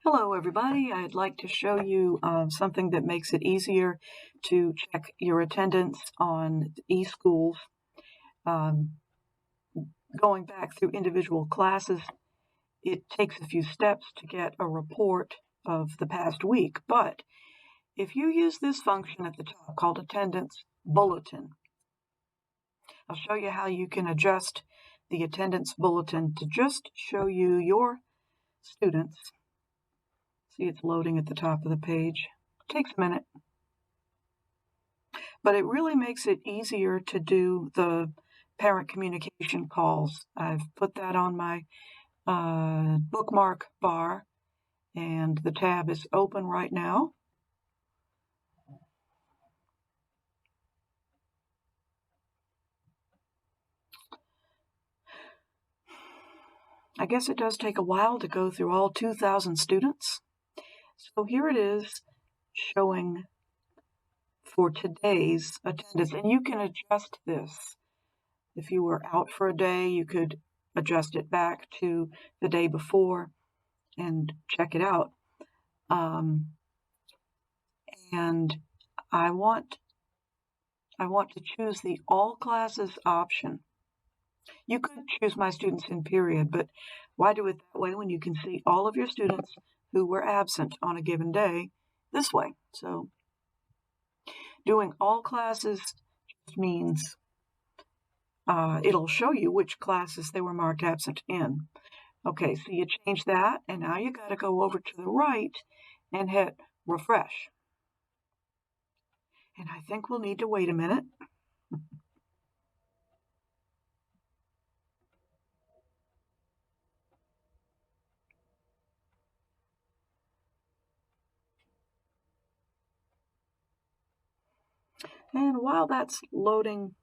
Hello everybody, I'd like to show you something that makes it easier to check your attendance on eSchools. Going back through individual classes, it takes a few steps to get a report of the past week, but if you use this function at the top called Attendance Bulletin, I'll show you how you can adjust the attendance bulletin to just show you your students. See, it's loading at the top of the page. It takes a minute. But it really makes it easier to do the parent communication calls. I've put that on my bookmark bar, and the tab is open right now. I guess it does take a while to go through all 2,000 students. So here it is showing for today's attendance, and you can adjust this. If you were out for a day, you could adjust it back to the day before and check it out. And I want to choose the all classes option. You could choose my students in period, but why do it that way when you can see all of your students who were absent on a given day this way? So doing all classes just means it'll show you which classes they were marked absent in. Okay, so you change that, and now you got to go over to the right and hit refresh. And I think we'll need to wait a minute. And while that's loading,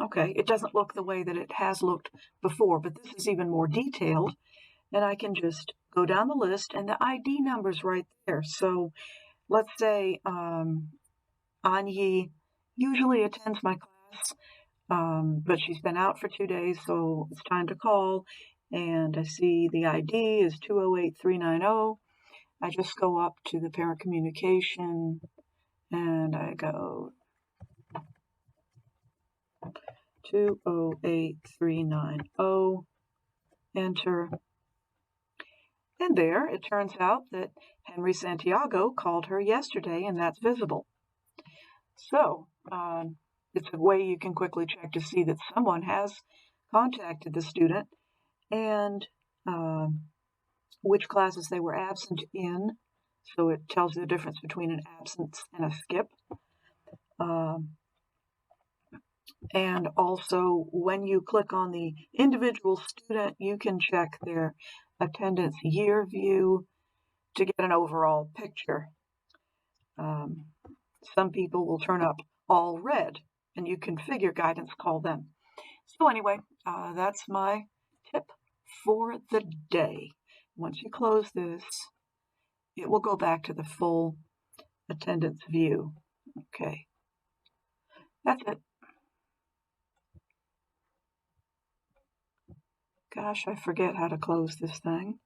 okay, it doesn't look the way that it has looked before, but this is even more detailed, and I can just go down the list, and the ID number's right there. So let's say Anyi usually attends my class, but she's been out for 2 days, so it's time to call, and I see the ID is 208390. I just go up to the parent communication, and I go 208390, enter. And there, it turns out that Henry Santiago called her yesterday, and that's visible. So it's a way you can quickly check to see that someone has contacted the student and which classes they were absent in. So it tells you the difference between an absence and a skip. And also, when you click on the individual student, you can check their attendance year view to get an overall picture. Some people will turn up all red, and you configure guidance call them. So anyway, that's my tip for the day. Once you close this, it will go back to the full attendance view. Okay, that's it. Gosh, I forget how to close this thing.